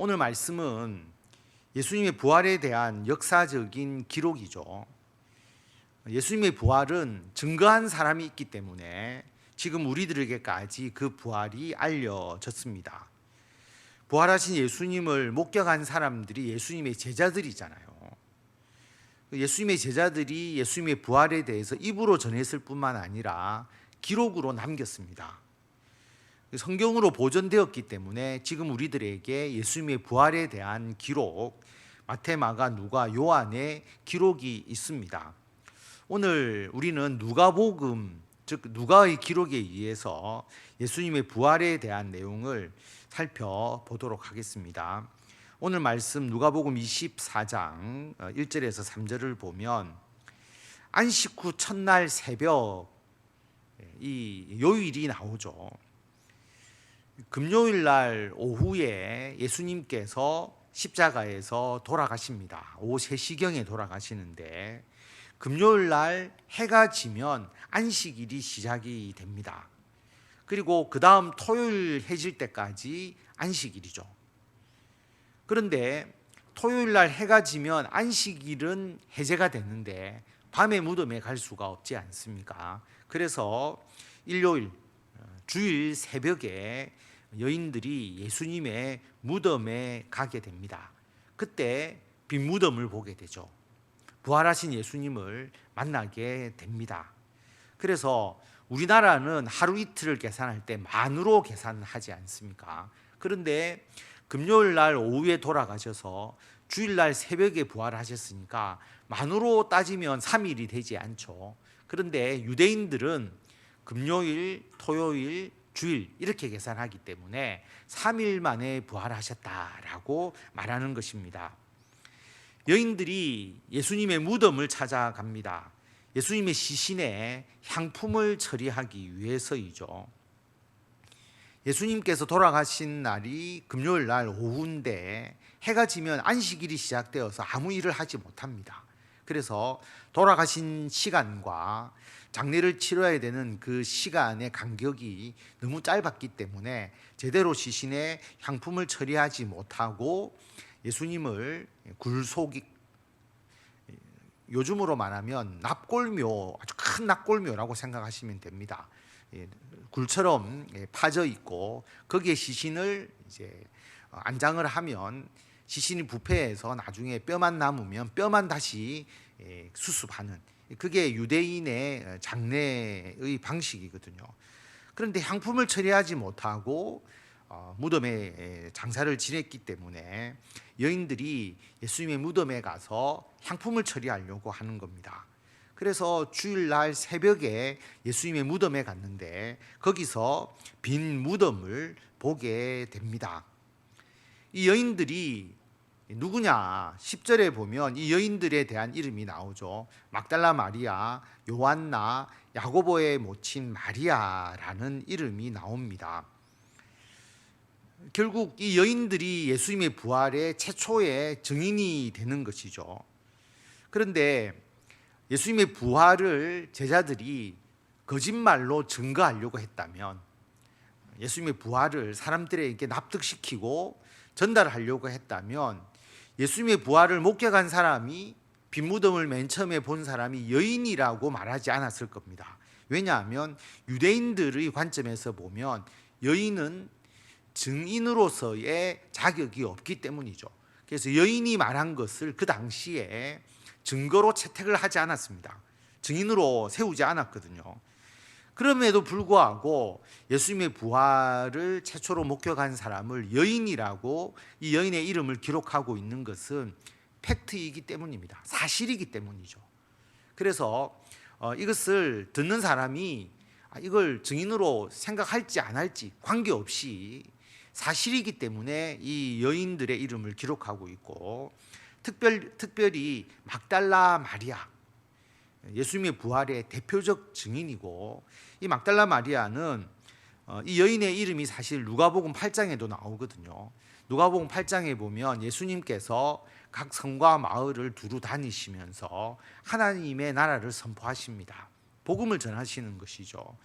오늘 말씀은 예수님의 부활에 대한 역사적인 기록이죠. 예수님의 부활은 증거한 사람이 있기 때문에 지금 우리들에게까지 그 부활이 알려졌습니다. 부활하신 예수님을 목격한 사람들이 예수님의 제자들이잖아요. 예수님의 제자들이 예수님의 부활에 대해서 입으로 전했을 뿐만 아니라 기록으로 남겼습니다. 성경으로 보존되었기 때문에 지금 우리들에게 예수님의 부활에 대한 기록, 마태, 마가, 누가, 요한의 기록이 있습니다. 오늘 우리는 누가복음, 즉 누가의 기록에 의해서 예수님의 부활에 대한 내용을 살펴보도록 하겠습니다. 오늘 말씀 누가복음 24장 1절에서 3절을 보면 안식 후 첫날 새벽 이 요일이 나오죠. 금요일 날 오후에 예수님께서 십자가에서 돌아가십니다. 오후 3시경에 돌아가시는데 금요일 날 해가 지면 안식일이 시작이 됩니다. 그리고 그 다음 토요일 해질 때까지 안식일이죠. 그런데 토요일 날 해가 지면 안식일은 해제가 됐는데 밤에 무덤에 갈 수가 없지 않습니까? 그래서 일요일 주일 새벽에 여인들이 예수님의 무덤에 가게 됩니다. 그때 빈 무덤을 보게 되죠. 부활하신 예수님을 만나게 됩니다. 그래서 우리나라는 하루 이틀을 계산할 때 만으로 계산하지 않습니까? 그런데 금요일 날 오후에 돌아가셔서 주일 날 새벽에 부활하셨으니까 만으로 따지면 3일이 되지 않죠. 그런데 유대인들은 금요일, 토요일, 주일 이렇게 계산하기 때문에 3일 만에 부활하셨다라고 말하는 것입니다. 여인들이 예수님의 무덤을 찾아갑니다. 예수님의 시신에 향품을 처리하기 위해서이죠. 예수님께서 돌아가신 날이 금요일 날 오후인데 해가 지면 안식일이 시작되어서 아무 일을 하지 못합니다. 그래서 돌아가신 시간과 장례를 치러야 되는 그 시간의 간격이 너무 짧았기 때문에 제대로 시신에 향품을 처리하지 못하고 예수님을 굴속이, 요즘으로 말하면 납골묘, 아주 큰 납골묘라고 생각하시면 됩니다. 굴처럼 파져 있고 거기에 시신을 이제 안장을 하면 시신이 부패해서 나중에 뼈만 남으면 뼈만 다시 수습하는, 그게 유대인의 장례의 방식이거든요. 그런데 향품을 처리하지 못하고 무덤에 장사를 지냈기 때문에 여인들이 예수님의 무덤에 가서 향품을 처리하려고 하는 겁니다. 그래서 주일날 새벽에 예수님의 무덤에 갔는데 거기서 빈 무덤을 보게 됩니다. 이 여인들이 누구냐? 10절에 보면 이 여인들에 대한 이름이 나오죠. 막달라 마리아, 요한나, 야고보의 모친 마리아라는 이름이 나옵니다. 결국 이 여인들이 예수님의 부활의 최초의 증인이 되는 것이죠. 그런데 예수님의 부활을 제자들이 거짓말로 증거하려고 했다면, 예수님의 부활을 사람들에게 납득시키고 전달하려고 했다면 예수님의 부활을 목격한 사람이, 빈 무덤을 맨 처음에 본 사람이 여인이라고 말하지 않았을 겁니다. 왜냐하면 유대인들의 관점에서 보면 여인은 증인으로서의 자격이 없기 때문이죠. 그래서 여인이 말한 것을 그 당시에 증거로 채택을 하지 않았습니다. 증인으로 세우지 않았거든요. 그럼에도 불구하고 예수님의 부활을 최초로 목격한 사람을 여인이라고 이 여인의 이름을 기록하고 있는 것은 팩트이기 때문입니다. 사실이기 때문이죠. 그래서 이것을 듣는 사람이 이걸 증인으로 생각할지 안 할지 관계없이 사실이기 때문에 이 여인들의 이름을 기록하고 있고, 특별히 막달라 마리아, 예수님의 부활의 대표적 증인이고, 이 막달라 마리아는 이 여인의 이름이 사실 누가복음 8장에도 나오거든요. 누가복음 8장에 보면 예수님께서 각 성과 마을을 두루 다니시면서 하나님의 나라를 선포하십니다. 복음을 전하시는 것이죠.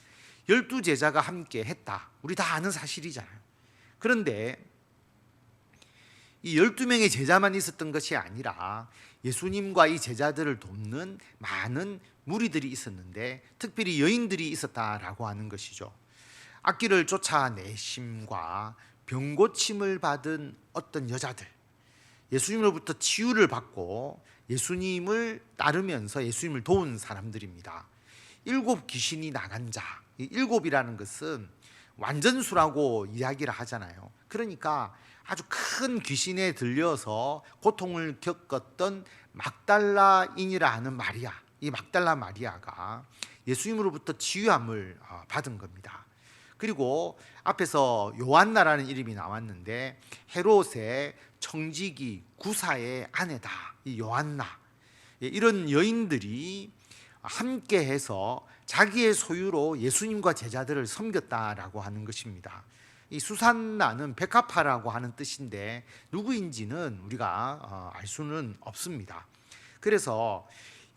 12제자가 함께 했다. 우리 다 아는 사실이잖아요. 그런데 이 12명의 제자만 있었던 것이 아니라 예수님과 이 제자들을 돕는 많은 무리들이 있었는데 특별히 여인들이 있었다라고 하는 것이죠. 악귀를 쫓아내심과 병고침을 받은 어떤 여자들, 예수님으로부터 치유를 받고 예수님을 따르면서 예수님을 도운 사람들입니다. 7 귀신이 나간 자, 이 7이라는 것은 완전수라고 이야기를 하잖아요. 그러니까 아주 큰 귀신에 들려서 고통을 겪었던 막달라인이라 하는 마리아, 이 막달라 마리아가 예수님으로부터 치유함을 받은 겁니다. 그리고 앞에서 요한나라는 이름이 나왔는데 헤롯의 청지기 구사의 아내다, 이 요한나, 이런 여인들이 함께해서 자기의 소유로 예수님과 제자들을 섬겼다라고 하는 것입니다. 이 수산나는 백합화라고 하는 뜻인데 누구인지는 우리가 알 수는 없습니다. 그래서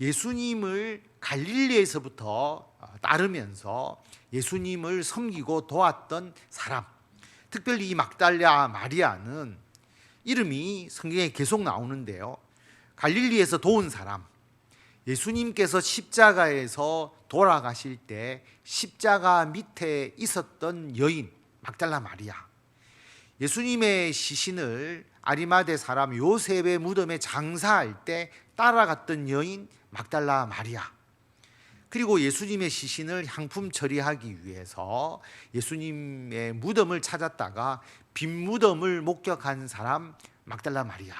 예수님을 갈릴리에서부터 따르면서 예수님을 섬기고 도왔던 사람, 특별히 이 막달라 마리아는 이름이 성경에 계속 나오는데요. 갈릴리에서 도운 사람, 예수님께서 십자가에서 돌아가실 때 십자가 밑에 있었던 여인 막달라 마리아, 예수님의 시신을 아리마대 사람 요셉의 무덤에 장사할 때 따라갔던 여인 막달라 마리아, 그리고 예수님의 시신을 향품 처리하기 위해서 예수님의 무덤을 찾았다가 빈 무덤을 목격한 사람 막달라 마리아,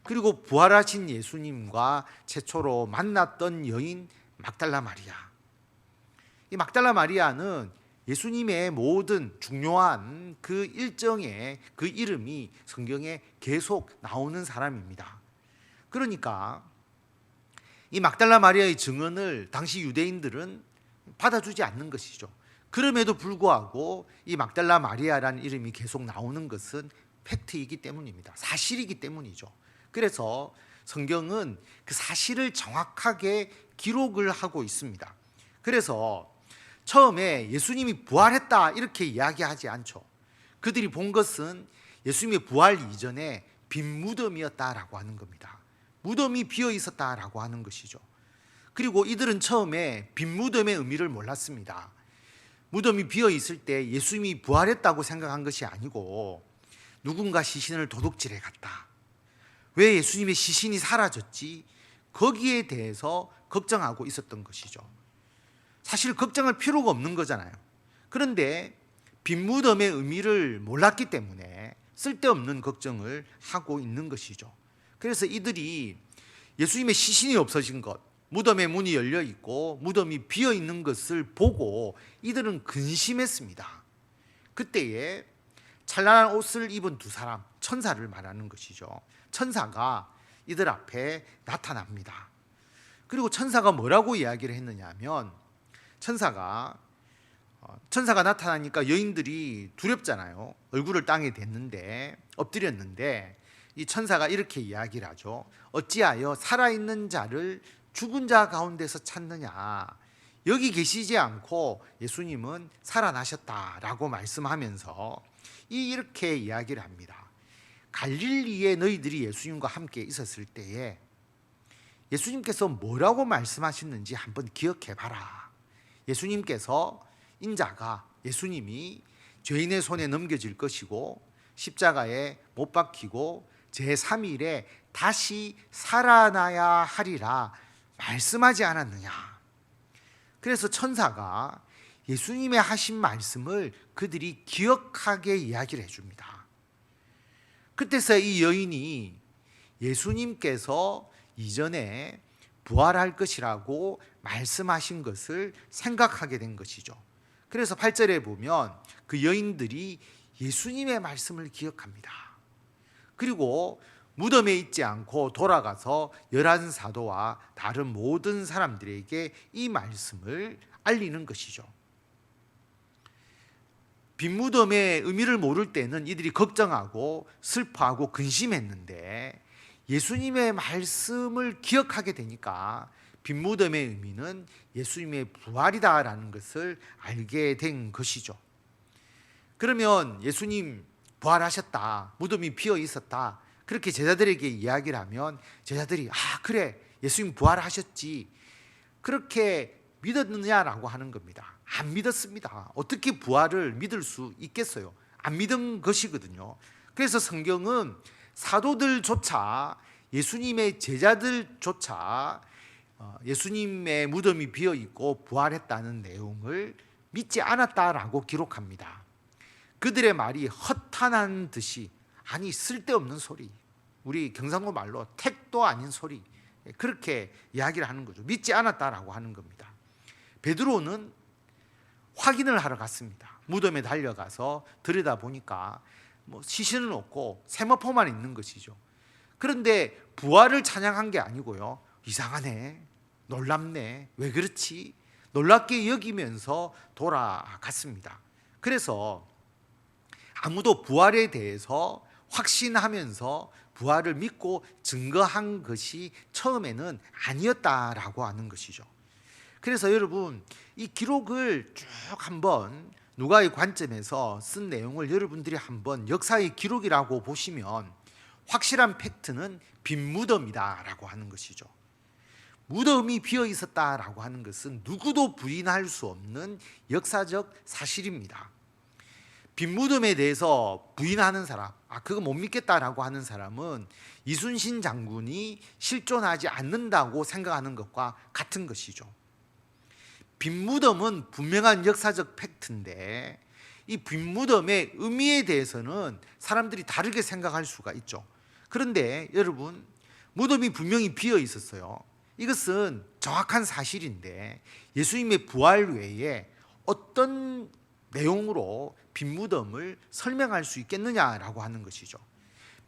그리고 부활하신 예수님과 최초로 만났던 여인 막달라 마리아. 이 막달라 마리아는 예수님의 모든 중요한 그 일정의 그 이름이 성경에 계속 나오는 사람입니다. 그러니까 이 막달라 마리아의 증언을 당시 유대인들은 받아주지 않는 것이죠. 그럼에도 불구하고 이 막달라 마리아라는 이름이 계속 나오는 것은 팩트이기 때문입니다. 사실이기 때문이죠. 그래서 성경은 그 사실을 정확하게 기록을 하고 있습니다. 그래서 처음에 예수님이 부활했다 이렇게 이야기하지 않죠. 그들이 본 것은 예수님의 부활 이전에 빈 무덤이었다라고 하는 겁니다. 무덤이 비어 있었다라고 하는 것이죠. 그리고 이들은 처음에 빈 무덤의 의미를 몰랐습니다. 무덤이 비어 있을 때 예수님이 부활했다고 생각한 것이 아니고 누군가 시신을 도둑질해 갔다, 왜 예수님의 시신이 사라졌지? 거기에 대해서 걱정하고 있었던 것이죠. 사실 걱정할 필요가 없는 거잖아요. 그런데 빈 무덤의 의미를 몰랐기 때문에 쓸데없는 걱정을 하고 있는 것이죠. 그래서 이들이 예수님의 시신이 없어진 것, 무덤의 문이 열려 있고 무덤이 비어 있는 것을 보고 이들은 근심했습니다. 그때에 찬란한 옷을 입은 2사람, 천사를 말하는 것이죠. 천사가 이들 앞에 나타납니다. 그리고 천사가 뭐라고 이야기를 했느냐 하면, 천사가 나타나니까 여인들이 두렵잖아요. 얼굴을 땅에 댔는데, 엎드렸는데 이 천사가 이렇게 이야기를 하죠. 어찌하여 살아있는 자를 죽은 자 가운데서 찾느냐, 여기 계시지 않고 예수님은 살아나셨다라고 말씀하면서 이렇게 이야기를 합니다. 갈릴리에 너희들이 예수님과 함께 있었을 때에 예수님께서 뭐라고 말씀하셨는지 한번 기억해 봐라. 예수님께서, 인자가, 예수님이 죄인의 손에 넘겨질 것이고 십자가에 못 박히고 제3일에 다시 살아나야 하리라 말씀하지 않았느냐. 그래서 천사가 예수님의 하신 말씀을 그들이 기억하게 이야기를 해줍니다. 그때서 이 여인이 예수님께서 이전에 부활할 것이라고 말씀하신 것을 생각하게 된 것이죠. 그래서 8절에 보면 그 여인들이 예수님의 말씀을 기억합니다. 그리고 무덤에 있지 않고 돌아가서 11사도와 다른 모든 사람들에게 이 말씀을 알리는 것이죠. 빈 무덤의 의미를 모를 때는 이들이 걱정하고 슬퍼하고 근심했는데 예수님의 말씀을 기억하게 되니까 빈 무덤의 의미는 예수님의 부활이다라는 것을 알게 된 것이죠. 그러면 예수님 부활하셨다, 무덤이 비어 있었다, 그렇게 제자들에게 이야기를 하면 제자들이 그래, 예수님 부활하셨지, 그렇게 믿었느냐라고 하는 겁니다. 안 믿었습니다. 어떻게 부활을 믿을 수 있겠어요? 안 믿은 것이거든요. 그래서 성경은 사도들조차, 예수님의 제자들조차 예수님의 무덤이 비어 있고 부활했다는 내용을 믿지 않았다라고 기록합니다. 그들의 말이 허탄한 듯이, 아니 쓸데없는 소리, 우리 경상도 말로 택도 아닌 소리, 그렇게 이야기를 하는 거죠. 믿지 않았다라고 하는 겁니다. 베드로는 확인을 하러 갔습니다. 무덤에 달려가서 들여다보니까 시신은 없고 세마포만 있는 것이죠. 그런데 부활을 찬양한 게 아니고요, 이상하네, 놀랍네, 왜 그렇지, 놀랍게 여기면서 돌아갔습니다. 그래서 아무도 부활에 대해서 확신하면서 부활을 믿고 증거한 것이 처음에는 아니었다라고 하는 것이죠. 그래서 여러분, 이 기록을 쭉 한번 누가의 관점에서 쓴 내용을 여러분들이 한번 역사의 기록이라고 보시면 확실한 팩트는 빈 무덤이다라고 하는 것이죠. 무덤이 비어 있었다라고 하는 것은 누구도 부인할 수 없는 역사적 사실입니다. 빈 무덤에 대해서 부인하는 사람, 그거 못 믿겠다라고 하는 사람은 이순신 장군이 실존하지 않는다고 생각하는 것과 같은 것이죠. 빈 무덤은 분명한 역사적 팩트인데 이 빈 무덤의 의미에 대해서는 사람들이 다르게 생각할 수가 있죠. 그런데 여러분, 무덤이 분명히 비어 있었어요. 이것은 정확한 사실인데 예수님의 부활 외에 어떤 내용으로 빈 무덤을 설명할 수 있겠느냐라고 하는 것이죠.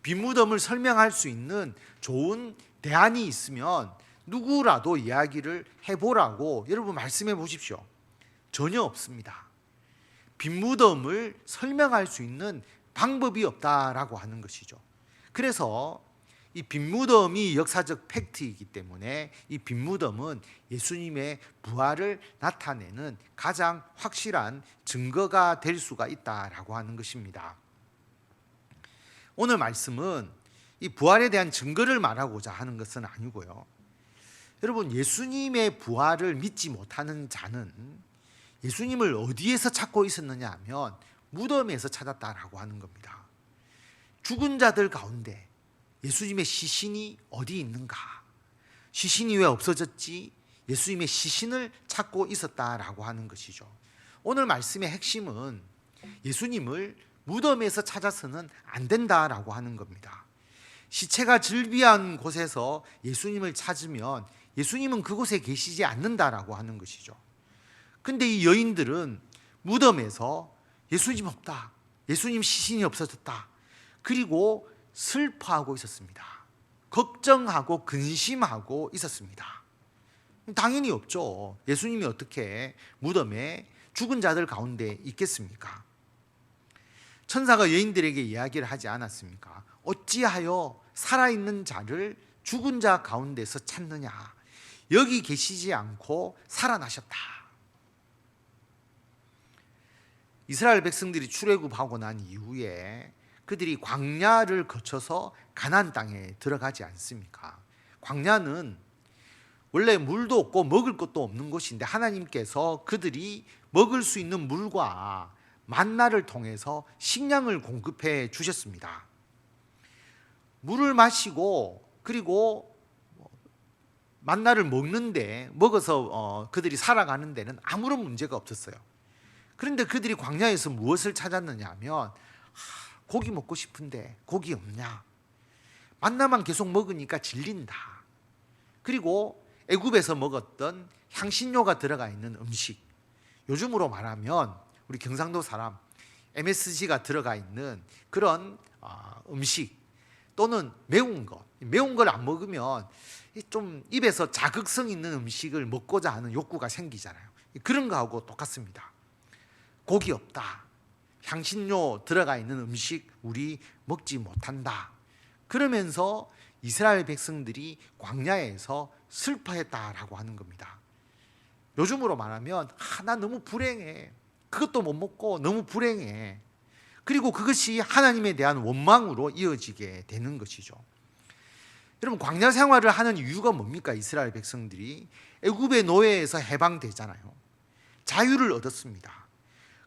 빈 무덤을 설명할 수 있는 좋은 대안이 있으면 누구라도 이야기를 해보라고 여러분 말씀해 보십시오. 전혀 없습니다. 빈 무덤을 설명할 수 있는 방법이 없다라고 하는 것이죠. 그래서 이 빈 무덤이 역사적 팩트이기 때문에 이 빈 무덤은 예수님의 부활을 나타내는 가장 확실한 증거가 될 수가 있다라고 하는 것입니다. 오늘 말씀은 이 부활에 대한 증거를 말하고자 하는 것은 아니고요, 여러분, 예수님의 부활을 믿지 못하는 자는 예수님을 어디에서 찾고 있었느냐 하면 무덤에서 찾았다라고 하는 겁니다. 죽은 자들 가운데 예수님의 시신이 어디 있는가? 시신이 왜 없어졌지? 예수님의 시신을 찾고 있었다라고 하는 것이죠. 오늘 말씀의 핵심은 예수님을 무덤에서 찾아서는 안 된다라고 하는 겁니다. 시체가 즐비한 곳에서 예수님을 찾으면 예수님은 그곳에 계시지 않는다라고 하는 것이죠. 근데 이 여인들은 무덤에서 예수님 없다, 예수님 시신이 없어졌다, 그리고 슬퍼하고 있었습니다. 걱정하고 근심하고 있었습니다. 당연히 없죠. 예수님이 어떻게 무덤에 죽은 자들 가운데 있겠습니까? 천사가 여인들에게 이야기를 하지 않았습니까? 어찌하여 살아있는 자를 죽은 자 가운데서 찾느냐? 여기 계시지 않고 살아나셨다. 이스라엘 백성들이 출애굽하고 난 이후에 그들이 광야를 거쳐서 가나안 땅에 들어가지 않습니까? 광야는 원래 물도 없고 먹을 것도 없는 곳인데 하나님께서 그들이 먹을 수 있는 물과 만나를 통해서 식량을 공급해 주셨습니다. 물을 마시고 그리고 만나를 먹는데, 먹어서 그들이 살아가는 데는 아무런 문제가 없었어요. 그런데 그들이 광야에서 무엇을 찾았느냐 하면 고기 먹고 싶은데 고기 없냐? 만나만 계속 먹으니까 질린다. 그리고 애굽에서 먹었던 향신료가 들어가 있는 음식, 요즘으로 말하면 우리 경상도 사람 MSG가 들어가 있는 그런 음식, 또는 매운 걸 안 먹으면 좀 입에서 자극성 있는 음식을 먹고자 하는 욕구가 생기잖아요. 그런 거하고 똑같습니다. 고기 없다, 향신료 들어가 있는 음식 우리 먹지 못한다. 그러면서 이스라엘 백성들이 광야에서 슬퍼했다라고 하는 겁니다. 요즘으로 말하면 나 너무 불행해, 그것도 못 먹고 너무 불행해. 그리고 그것이 하나님에 대한 원망으로 이어지게 되는 것이죠. 여러분, 광야 생활을 하는 이유가 뭡니까? 이스라엘 백성들이 애굽의 노예에서 해방되잖아요. 자유를 얻었습니다.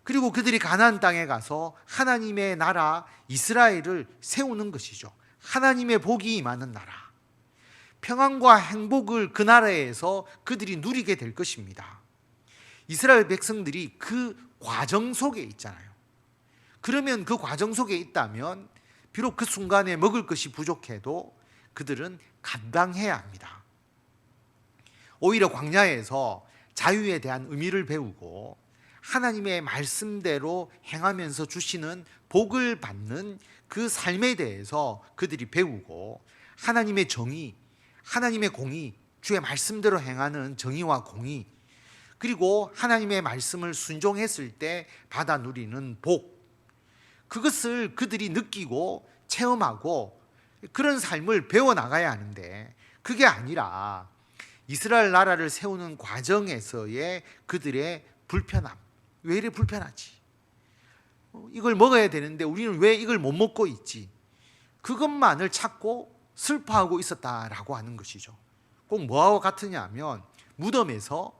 그리고 그들이 가나안 땅에 가서 하나님의 나라 이스라엘을 세우는 것이죠. 하나님의 복이 임하는 나라, 평안과 행복을 그 나라에서 그들이 누리게 될 것입니다. 이스라엘 백성들이 그 과정 속에 있잖아요. 그러면 그 과정 속에 있다면 비록 그 순간에 먹을 것이 부족해도 그들은 감당해야 합니다. 오히려 광야에서 자유에 대한 의미를 배우고 하나님의 말씀대로 행하면서 주시는 복을 받는 그 삶에 대해서 그들이 배우고, 하나님의 정의, 하나님의 공의, 주의 말씀대로 행하는 정의와 공의, 그리고 하나님의 말씀을 순종했을 때 받아 누리는 복, 그것을 그들이 느끼고 체험하고 그런 삶을 배워나가야 하는데, 그게 아니라 이스라엘 나라를 세우는 과정에서의 그들의 불편함. 왜 이래 불편하지? 이걸 먹어야 되는데 우리는 왜 이걸 못 먹고 있지? 그것만을 찾고 슬퍼하고 있었다라고 하는 것이죠. 꼭 뭐하고 같으냐 하면 무덤에서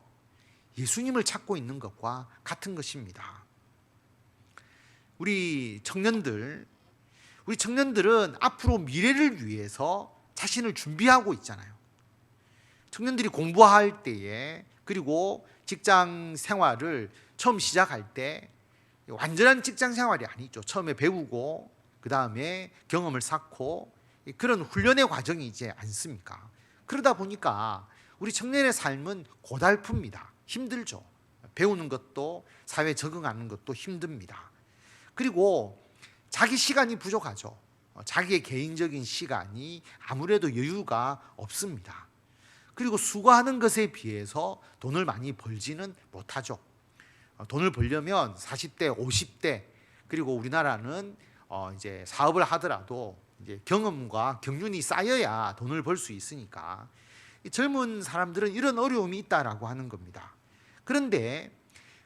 예수님을 찾고 있는 것과 같은 것입니다. 우리 청년들은 앞으로 미래를 위해서 자신을 준비하고 있잖아요. 청년들이 공부할 때에, 그리고 직장 생활을 처음 시작할 때 완전한 직장 생활이 아니죠. 처음에 배우고 그 다음에 경험을 쌓고 그런 훈련의 과정이지 않습니까? 그러다 보니까 우리 청년의 삶은 고달픕니다. 힘들죠. 배우는 것도, 사회에 적응하는 것도 힘듭니다. 그리고 자기 시간이 부족하죠. 자기의 개인적인 시간이 아무래도 여유가 없습니다. 그리고 수고하는 것에 비해서 돈을 많이 벌지는 못하죠. 돈을 벌려면 40대, 50대, 그리고 우리나라는 이제 사업을 하더라도 이제 경험과 경륜이 쌓여야 돈을 벌 수 있으니까 젊은 사람들은 이런 어려움이 있다라고 하는 겁니다. 그런데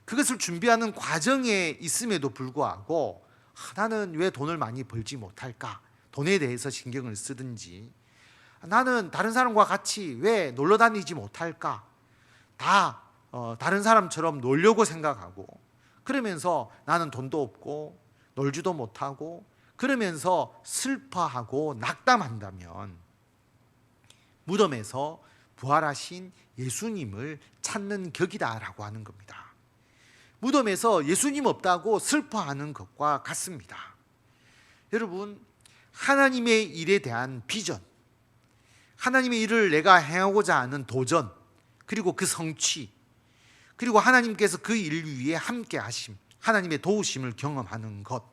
그것을 준비하는 과정에 있음에도 불구하고 나는 왜 돈을 많이 벌지 못할까? 돈에 대해서 신경을 쓰든지, 나는 다른 사람과 같이 왜 놀러 다니지 못할까? 다 다른 사람처럼 놀려고 생각하고, 그러면서 나는 돈도 없고 놀지도 못하고 그러면서 슬퍼하고 낙담한다면 무덤에서 부활하신 예수님을 찾는 격이다라고 하는 겁니다. 무덤에서 예수님 없다고 슬퍼하는 것과 같습니다. 여러분, 하나님의 일에 대한 비전, 하나님의 일을 내가 행하고자 하는 도전, 그리고 그 성취, 그리고 하나님께서 그 일 위에 함께 하심, 하나님의 도우심을 경험하는 것.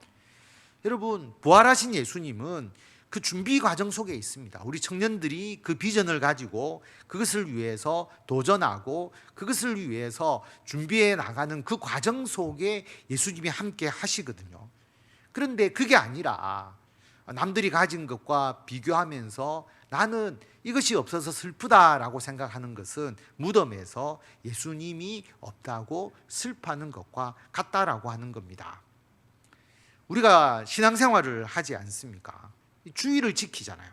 여러분, 부활하신 예수님은 그 준비 과정 속에 있습니다. 우리 청년들이 그 비전을 가지고 그것을 위해서 도전하고 그것을 위해서 준비해 나가는 그 과정 속에 예수님이 함께 하시거든요. 그런데 그게 아니라 남들이 가진 것과 비교하면서 나는 이것이 없어서 슬프다라고 생각하는 것은 무덤에서 예수님이 없다고 슬퍼하는 것과 같다라고 하는 겁니다. 우리가 신앙생활을 하지 않습니까? 주일을 지키잖아요.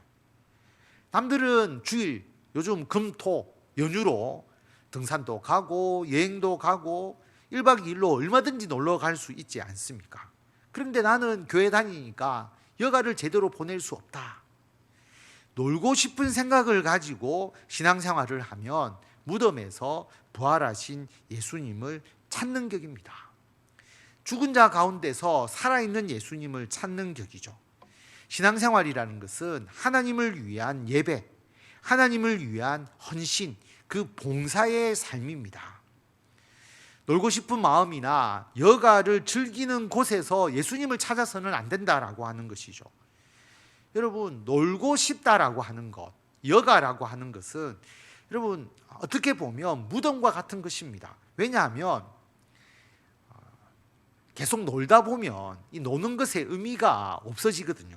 남들은 주일, 요즘 금, 토, 연휴로 등산도 가고 여행도 가고 1박 2일로 얼마든지 놀러 갈 수 있지 않습니까? 그런데 나는 교회 다니니까 여가를 제대로 보낼 수 없다. 놀고 싶은 생각을 가지고 신앙생활을 하면 무덤에서 부활하신 예수님을 찾는 격입니다. 죽은 자 가운데서 살아있는 예수님을 찾는 격이죠. 신앙생활이라는 것은 하나님을 위한 예배, 하나님을 위한 헌신, 그 봉사의 삶입니다. 놀고 싶은 마음이나 여가를 즐기는 곳에서 예수님을 찾아서는 안 된다라고 하는 것이죠. 여러분, 놀고 싶다라고 하는 것, 여가라고 하는 것은 여러분 어떻게 보면 무덤과 같은 것입니다. 왜냐하면 계속 놀다 보면 이 노는 것의 의미가 없어지거든요.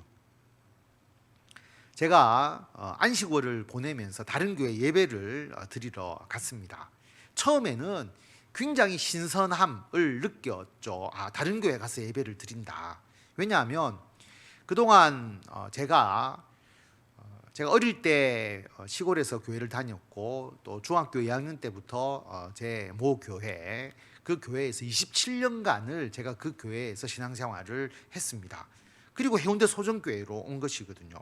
제가 안식월을 보내면서 다른 교회 예배를 드리러 갔습니다. 처음에는 굉장히 신선함을 느꼈죠. 다른 교회 가서 예배를 드린다. 왜냐하면 그동안 제가 어릴 때 시골에서 교회를 다녔고 또 중학교 2학년 때부터 제 모 교회, 그 교회에서 27년간을 제가 그 교회에서 신앙생활을 했습니다. 그리고 해운대 소정교회로 온 것이거든요.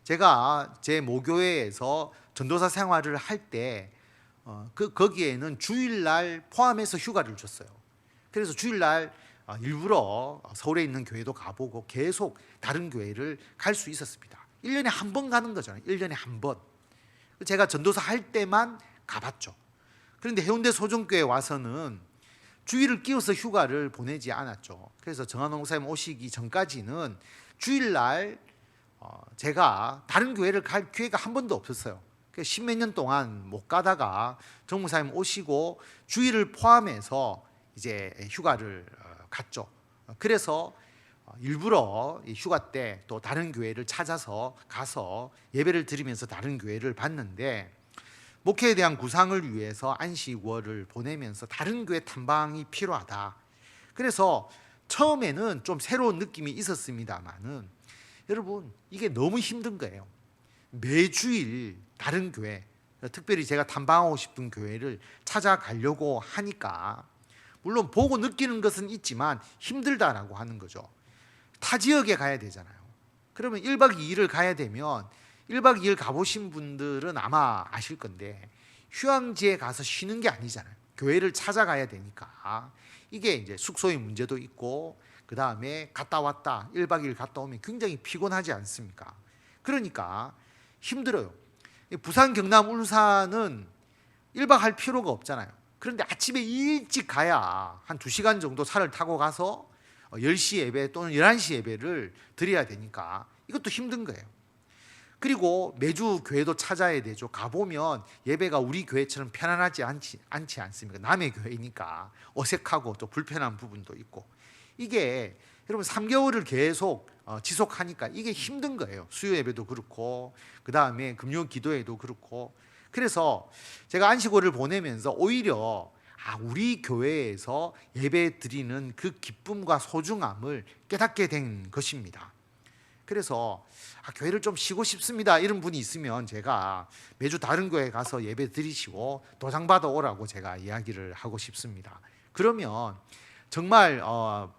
제가 제 모교회에서 전도사 생활을 할 때 거기에는 주일날 포함해서 휴가를 줬어요. 그래서 주일날 일부러 서울에 있는 교회도 가보고 계속 다른 교회를 갈 수 있었습니다. 1년에 한 번 가는 거잖아요. 1년에 한 번. 제가 전도사 할 때만 가봤죠. 그런데 해운대 소정교회 와서는 주일을 끼워서 휴가를 보내지 않았죠. 그래서 정한홍 목사님 오시기 전까지는 주일날 제가 다른 교회를 갈 기회가 한 번도 없었어요. 십몇 년 동안 못 가다가 정 목사님 오시고 주일을 포함해서 이제 휴가를 갔죠. 그래서 일부러 휴가 때 또 다른 교회를 찾아서 가서 예배를 드리면서 다른 교회를 봤는데, 목회에 대한 구상을 위해서 안식월을 보내면서 다른 교회 탐방이 필요하다. 그래서 처음에는 좀 새로운 느낌이 있었습니다만은 여러분, 이게 너무 힘든 거예요. 매주일 다른 교회, 특별히 제가 탐방하고 싶은 교회를 찾아가려고 하니까 물론 보고 느끼는 것은 있지만 힘들다라고 하는 거죠. 타 지역에 가야 되잖아요. 그러면 1박 2일을 가야 되면 1박 2일 가보신 분들은 아마 아실 건데 휴양지에 가서 쉬는 게 아니잖아요. 교회를 찾아가야 되니까 이게 이제 숙소의 문제도 있고, 그 다음에 갔다 왔다 1박 2일 갔다 오면 굉장히 피곤하지 않습니까? 그러니까 힘들어요. 부산, 경남, 울산은 1박 할 필요가 없잖아요. 그런데 아침에 일찍 가야 한 2시간 정도 차를 타고 가서 10시 예배 또는 11시 예배를 드려야 되니까 이것도 힘든 거예요. 그리고 매주 교회도 찾아야 되죠. 가보면 예배가 우리 교회처럼 편안하지 않지 않습니까? 남의 교회니까 어색하고 또 불편한 부분도 있고, 이게 여러분 3개월을 계속 지속하니까 이게 힘든 거예요. 수요 예배도 그렇고 그 다음에 금요 기도회도 그렇고. 그래서 제가 안식월을 보내면서 오히려 우리 교회에서 예배 드리는 그 기쁨과 소중함을 깨닫게 된 것입니다. 그래서 교회를 좀 쉬고 싶습니다 이런 분이 있으면 제가 매주 다른 교회 가서 예배 드리시고 도장 받아 오라고 제가 이야기를 하고 싶습니다. 그러면 정말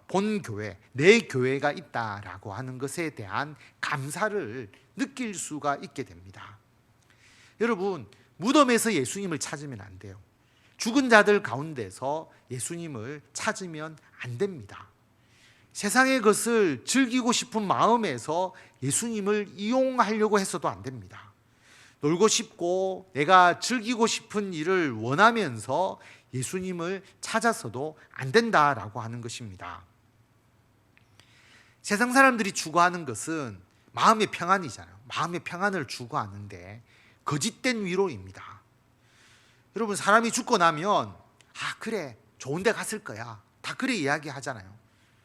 본 교회, 내 교회가 있다라고 하는 것에 대한 감사를 느낄 수가 있게 됩니다. 여러분, 무덤에서 예수님을 찾으면 안 돼요. 죽은 자들 가운데서 예수님을 찾으면 안 됩니다. 세상의 것을 즐기고 싶은 마음에서 예수님을 이용하려고 해서도 안 됩니다. 놀고 싶고 내가 즐기고 싶은 일을 원하면서 예수님을 찾아서도 안 된다라고 하는 것입니다. 세상 사람들이 추구하는 것은 마음의 평안이잖아요. 마음의 평안을 추구하는데 거짓된 위로입니다. 여러분, 사람이 죽고 나면 그래 좋은 데 갔을 거야 다 그래 이야기하잖아요.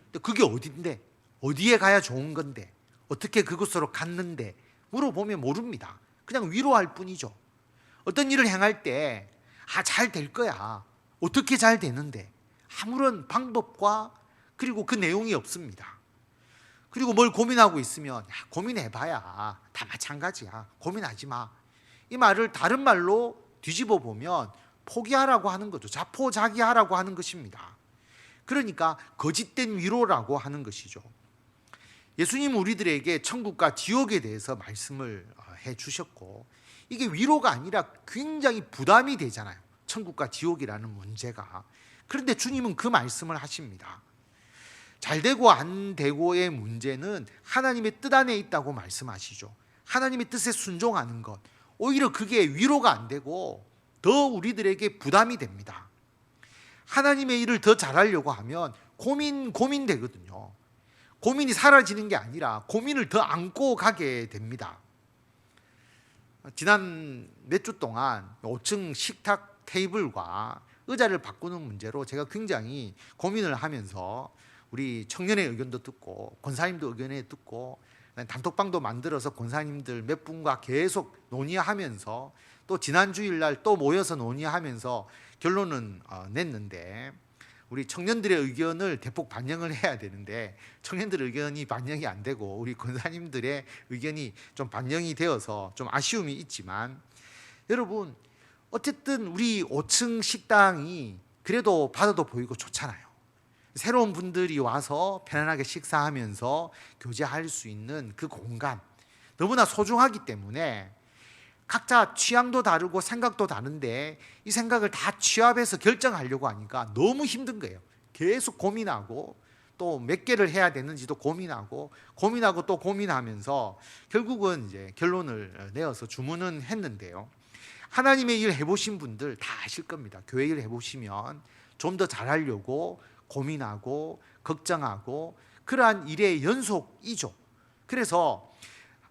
근데 그게 어딘데, 어디에 가야 좋은 건데, 어떻게 그곳으로 갔는데 물어보면 모릅니다. 그냥 위로할 뿐이죠. 어떤 일을 행할 때 잘 될 거야, 어떻게 잘 되는데, 아무런 방법과 그리고 그 내용이 없습니다. 그리고 뭘 고민하고 있으면 고민해봐야 다 마찬가지야, 고민하지 마, 이 말을 다른 말로 뒤집어 보면 포기하라고 하는 거죠. 자포자기하라고 하는 것입니다. 그러니까 거짓된 위로라고 하는 것이죠. 예수님은 우리들에게 천국과 지옥에 대해서 말씀을 해 주셨고, 이게 위로가 아니라 굉장히 부담이 되잖아요. 천국과 지옥이라는 문제가. 그런데 주님은 그 말씀을 하십니다. 잘 되고 안 되고의 문제는 하나님의 뜻 안에 있다고 말씀하시죠. 하나님의 뜻에 순종하는 것, 오히려 그게 위로가 안 되고 더 우리들에게 부담이 됩니다. 하나님의 일을 더 잘하려고 하면 고민 되거든요. 고민이 사라지는 게 아니라 고민을 더 안고 가게 됩니다. 지난 몇 주 동안 5층 식탁 테이블과 의자를 바꾸는 문제로 제가 굉장히 고민을 하면서 우리 청년의 의견도 듣고 권사님도 의견을 듣고 단톡방도 만들어서 권사님들 몇 분과 계속 논의하면서 또 지난 주일날 또 모여서 논의하면서 결론은 냈는데, 우리 청년들의 의견을 대폭 반영을 해야 되는데 청년들의 의견이 반영이 안 되고 우리 권사님들의 의견이 좀 반영이 되어서 좀 아쉬움이 있지만, 여러분 어쨌든 우리 5층 식당이 그래도 바다도 보이고 좋잖아요. 새로운 분들이 와서 편안하게 식사하면서 교제할 수 있는 그 공간 너무나 소중하기 때문에 각자 취향도 다르고 생각도 다른데 이 생각을 다 취합해서 결정하려고 하니까 너무 힘든 거예요. 계속 고민하고 또 몇 개를 해야 되는지도 고민하고 또 고민하면서 결국은 이제 결론을 내어서 주문은 했는데요. 하나님의 일 해보신 분들 다 아실 겁니다. 교회 일 해보시면 좀 더 잘하려고 고민하고 걱정하고 그러한 일의 연속이죠. 그래서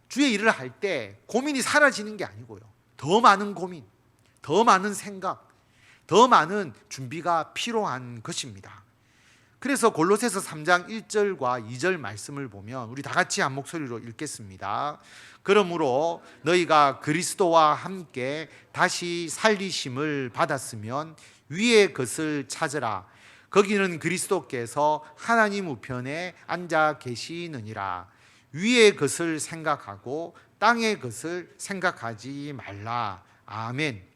주의 일을 할 때 고민이 사라지는 게 아니고요. 더 많은 고민, 더 많은 생각, 더 많은 준비가 필요한 것입니다. 그래서 골로새서 3장 1절과 2절 말씀을 보면 우리 다 같이 한 목소리로 읽겠습니다. 그러므로 너희가 그리스도와 함께 다시 살리심을 받았으면 위의 것을 찾으라. 거기는 그리스도께서 하나님 우편에 앉아 계시느니라. 위의 것을 생각하고 땅의 것을 생각하지 말라. 아멘.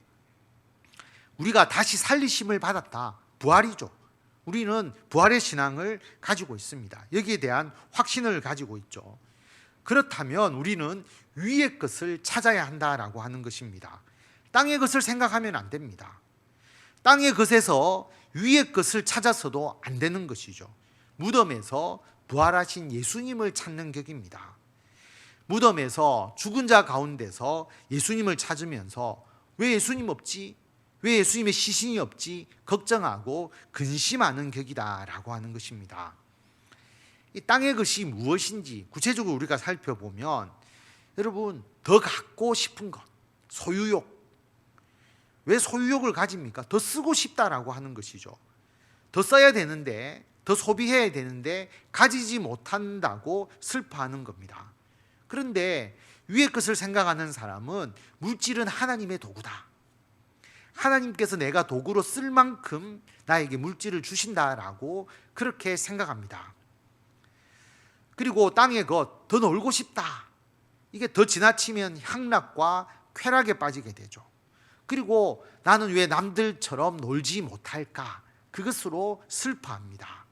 우리가 다시 살리심을 받았다. 부활이죠. 우리는 부활의 신앙을 가지고 있습니다. 여기에 대한 확신을 가지고 있죠. 그렇다면 우리는 위의 것을 찾아야 한다라고 하는 것입니다. 땅의 것을 생각하면 안 됩니다. 땅의 것에서 위의 것을 찾아서도 안 되는 것이죠. 무덤에서 부활하신 예수님을 찾는 격입니다. 무덤에서 죽은 자 가운데서 예수님을 찾으면서 왜 예수님 없지? 왜 예수님의 시신이 없지? 걱정하고 근심하는 격이다라고 하는 것입니다. 이 땅의 것이 무엇인지 구체적으로 우리가 살펴보면 여러분 더 갖고 싶은 것, 소유욕. 왜 소유욕을 가집니까? 더 쓰고 싶다라고 하는 것이죠. 더 써야 되는데, 더 소비해야 되는데 가지지 못한다고 슬퍼하는 겁니다. 그런데 위의 것을 생각하는 사람은 물질은 하나님의 도구다. 하나님께서 내가 도구로 쓸 만큼 나에게 물질을 주신다라고 그렇게 생각합니다. 그리고 땅의 것, 더 놀고 싶다. 이게 더 지나치면 향락과 쾌락에 빠지게 되죠. 그리고 나는 왜 남들처럼 놀지 못할까? 그것으로 슬퍼합니다.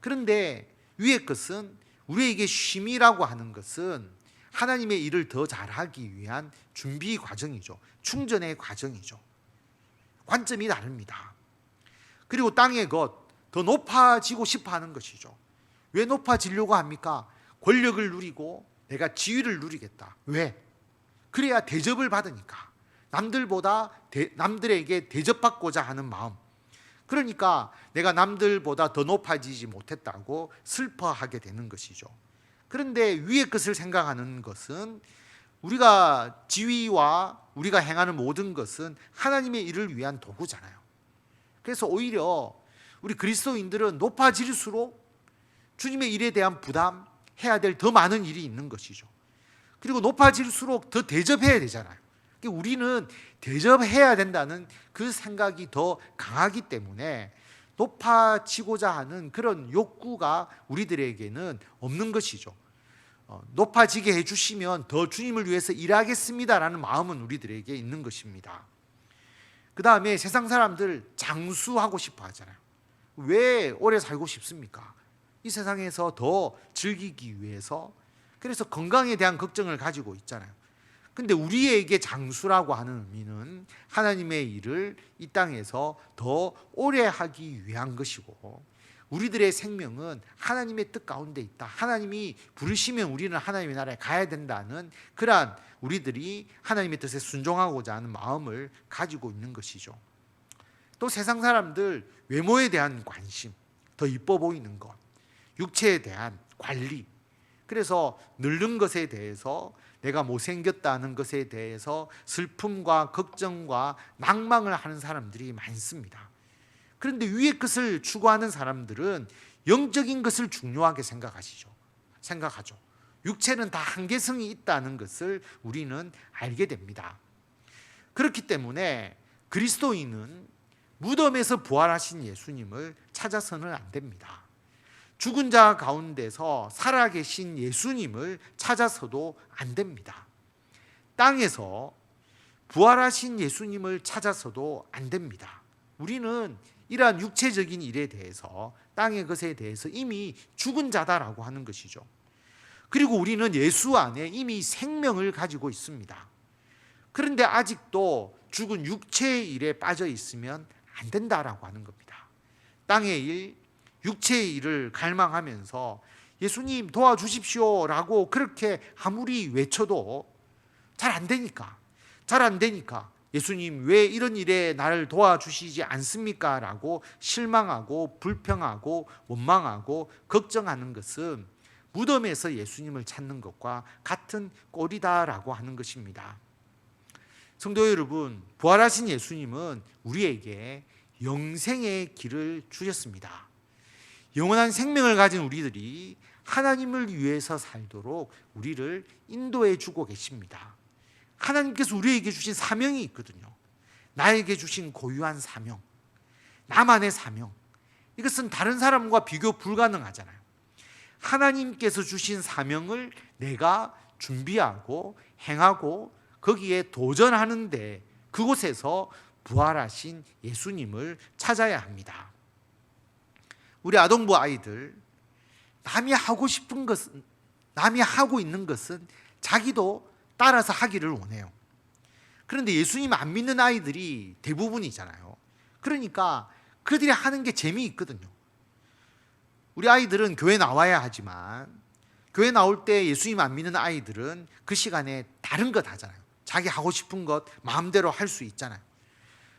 그런데 위의 것은 우리에게 쉼이라고 하는 것은 하나님의 일을 더 잘하기 위한 준비 과정이죠. 충전의 과정이죠. 관점이 다릅니다. 그리고 땅의 것, 더 높아지고 싶어 하는 것이죠. 왜 높아지려고 합니까? 권력을 누리고 내가 지위를 누리겠다. 왜? 그래야 대접을 받으니까. 남들에게 대접받고자 하는 마음. 그러니까 내가 남들보다 더 높아지지 못했다고 슬퍼하게 되는 것이죠. 그런데 위의 것을 생각하는 것은 우리가 지위와 우리가 행하는 모든 것은 하나님의 일을 위한 도구잖아요. 그래서 오히려 우리 그리스도인들은 높아질수록 주님의 일에 대한 부담, 해야 될 더 많은 일이 있는 것이죠. 그리고 높아질수록 더 대접해야 되잖아요. 우리는 대접해야 된다는 그 생각이 더 강하기 때문에 높아지고자 하는 그런 욕구가 우리들에게는 없는 것이죠. 높아지게 해주시면 더 주님을 위해서 일하겠습니다라는 마음은 우리들에게 있는 것입니다. 그 다음에 세상 사람들 장수하고 싶어 하잖아요. 왜 오래 살고 싶습니까? 이 세상에서 더 즐기기 위해서. 그래서 건강에 대한 걱정을 가지고 있잖아요. 근데 우리에게 장수라고 하는 의미는 하나님의 일을 이 땅에서 더 오래 하기 위한 것이고, 우리들의 생명은 하나님의 뜻 가운데 있다. 하나님이 부르시면 우리는 하나님의 나라에 가야 된다는 그러한 우리들이 하나님의 뜻에 순종하고자 하는 마음을 가지고 있는 것이죠. 또 세상 사람들 외모에 대한 관심, 더 이뻐 보이는 것, 육체에 대한 관리, 그래서 늙는 것에 대해서 내가 못생겼다는 것에 대해서 슬픔과 걱정과 낭망을 하는 사람들이 많습니다. 그런데 위의 것을 추구하는 사람들은 영적인 것을 중요하게 생각하죠. 육체는 다 한계성이 있다는 것을 우리는 알게 됩니다. 그렇기 때문에 그리스도인은 무덤에서 부활하신 예수님을 찾아서는 안 됩니다. 죽은 자 가운데서 살아계신 예수님을 찾아서도 안 됩니다. 땅에서 부활하신 예수님을 찾아서도 안 됩니다. 우리는 이러한 육체적인 일에 대해서, 땅의 것에 대해서 이미 죽은 자다라고 하는 것이죠. 그리고 우리는 예수 안에 이미 생명을 가지고 있습니다. 그런데 아직도 죽은 육체의 일에 빠져 있으면 안 된다라고 하는 겁니다. 땅의 일, 육체의 일을 갈망하면서 예수님 도와주십시오라고 그렇게 아무리 외쳐도 잘 안 되니까 예수님 왜 이런 일에 나를 도와주시지 않습니까? 라고 실망하고 불평하고 원망하고 걱정하는 것은 무덤에서 예수님을 찾는 것과 같은 꼴이다라고 하는 것입니다. 성도 여러분, 부활하신 예수님은 우리에게 영생의 길을 주셨습니다. 영원한 생명을 가진 우리들이 하나님을 위해서 살도록 우리를 인도해 주고 계십니다. 하나님께서 우리에게 주신 사명이 있거든요. 나에게 주신 고유한 사명, 나만의 사명. 이것은 다른 사람과 비교 불가능하잖아요. 하나님께서 주신 사명을 내가 준비하고 행하고 거기에 도전하는데, 그곳에서 부활하신 예수님을 찾아야 합니다. 우리 아동부 아이들, 남이 하고 싶은 것은, 남이 하고 있는 것은 자기도 따라서 하기를 원해요. 그런데 예수님 안 믿는 아이들이 대부분이잖아요. 그러니까 그들이 하는 게 재미있거든요. 우리 아이들은 교회 나와야 하지만 교회 나올 때 예수님 안 믿는 아이들은 그 시간에 다른 것 하잖아요. 자기 하고 싶은 것 마음대로 할 수 있잖아요.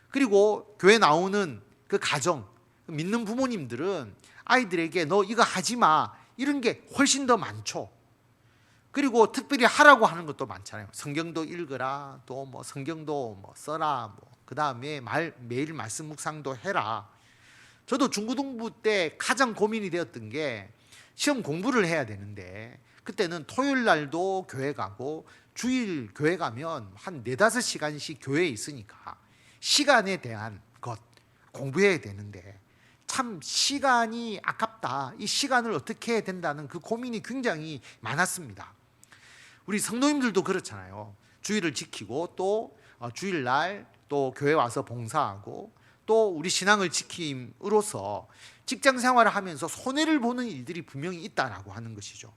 그리고 교회 나오는 그 가정, 믿는 부모님들은 아이들에게 너 이거 하지 마, 이런 게 훨씬 더 많죠. 그리고 특별히 하라고 하는 것도 많잖아요. 성경도 읽으라, 또 뭐 성경도 뭐 써라, 그 다음에 매일 말씀 묵상도 해라. 저도 중고등부 때 가장 고민이 되었던 게 시험 공부를 해야 되는데, 그때는 토요일 날도 교회 가고 주일 교회 가면 한 4-5시간씩 교회에 있으니까 시간에 대한 것 공부해야 되는데 참 시간이 아깝다, 이 시간을 어떻게 해야 된다는 그 고민이 굉장히 많았습니다. 우리 성도님들도 그렇잖아요. 주일을 지키고 또 주일날 또 교회 와서 봉사하고 또 우리 신앙을 지킴으로써 직장 생활을 하면서 손해를 보는 일들이 분명히 있다라고 하는 것이죠.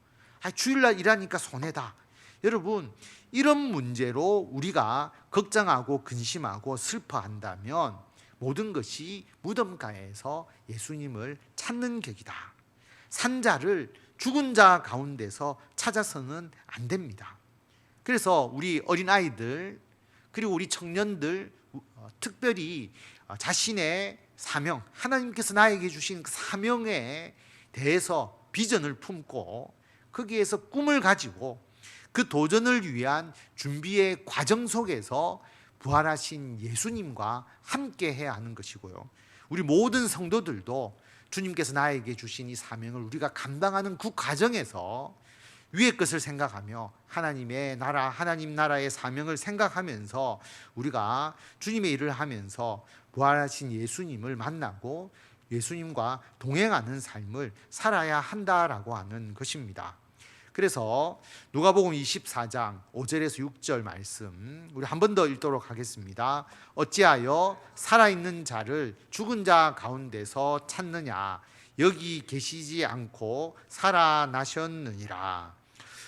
주일날 일하니까 손해다. 여러분, 이런 문제로 우리가 걱정하고 근심하고 슬퍼한다면 모든 것이 무덤가에서 예수님을 찾는 격이다. 산자를 죽은 자 가운데서 찾아서는 안 됩니다. 그래서 우리 어린아이들 그리고 우리 청년들 특별히 자신의 사명, 하나님께서 나에게 주신 사명에 대해서 비전을 품고 거기에서 꿈을 가지고 그 도전을 위한 준비의 과정 속에서 부활하신 예수님과 함께 해야 하는 것이고요. 우리 모든 성도들도 주님께서 나에게 주신 이 사명을 우리가 감당하는 그 과정에서 위의 것을 생각하며 하나님의 나라, 하나님 나라의 사명을 생각하면서 우리가 주님의 일을 하면서 부활하신 예수님을 만나고 예수님과 동행하는 삶을 살아야 한다라고 하는 것입니다. 그래서 누가복음 24장 5절에서 6절 말씀 우리 한 번 더 읽도록 하겠습니다. 어찌하여 살아있는 자를 죽은 자 가운데서 찾느냐, 여기 계시지 않고 살아나셨느니라.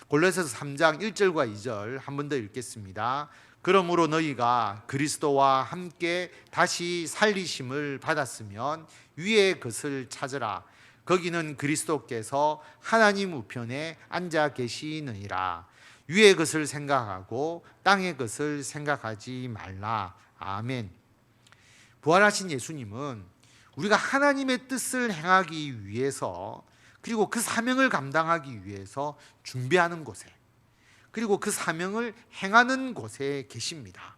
골로새서 3장 1절과 2절 한 번 더 읽겠습니다. 그러므로 너희가 그리스도와 함께 다시 살리심을 받았으면 위의 것을 찾으라. 거기는 그리스도께서 하나님 우편에 앉아 계시느니라. 위의 것을 생각하고 땅의 것을 생각하지 말라. 아멘. 부활하신 예수님은 우리가 하나님의 뜻을 행하기 위해서, 그리고 그 사명을 감당하기 위해서 준비하는 곳에, 그리고 그 사명을 행하는 곳에 계십니다.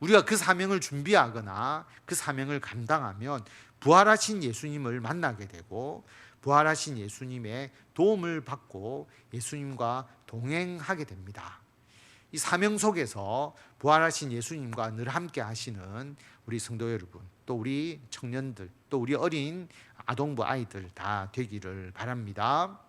우리가 그 사명을 준비하거나 그 사명을 감당하면 부활하신 예수님을 만나게 되고 부활하신 예수님의 도움을 받고 예수님과 동행하게 됩니다. 이 사명 속에서 부활하신 예수님과 늘 함께 하시는 우리 성도 여러분, 또 우리 청년들, 또 우리 어린 아동부 아이들 다 되기를 바랍니다.